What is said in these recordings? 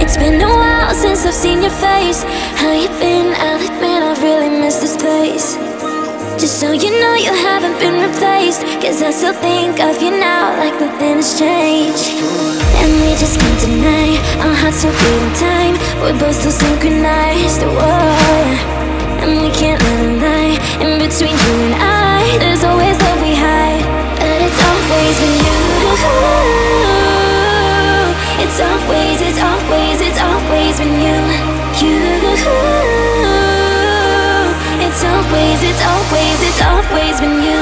It's been a while since I've seen your face. How you been? I'll admit I really miss this place. Just so you know you haven't been replaced, 'cause I still think of you now like nothing has changed. And we just can't deny our hearts are beating time. We're both still synchronized, whoa. And we can't let a lie. In between you and I, there's always love we hide. But it's always been you. It's always been you. It's always been you.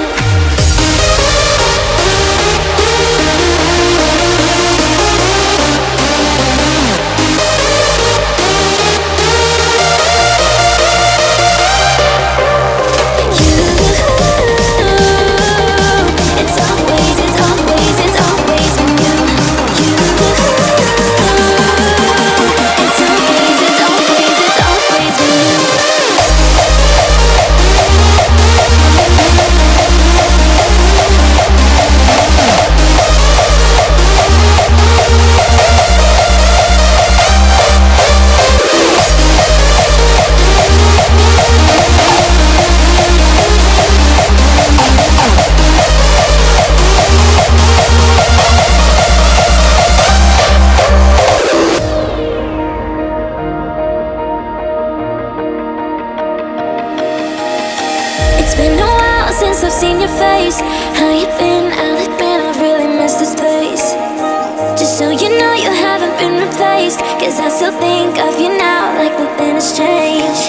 It's been a while since I've seen your face. How you been? I'll admit I really miss this place. Just so you know you haven't been replaced, 'cause I still think of you now like nothing has changed.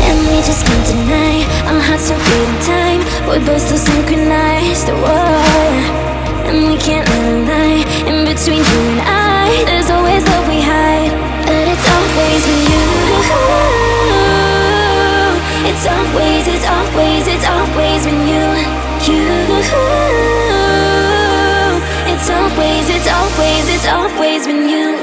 And we just can't deny our hearts are beating time. We're both still synchronized, whoa. And we can't let a lie. In between you and I, there's always love we hide. But it's always been you. It's always been you. It's always been you.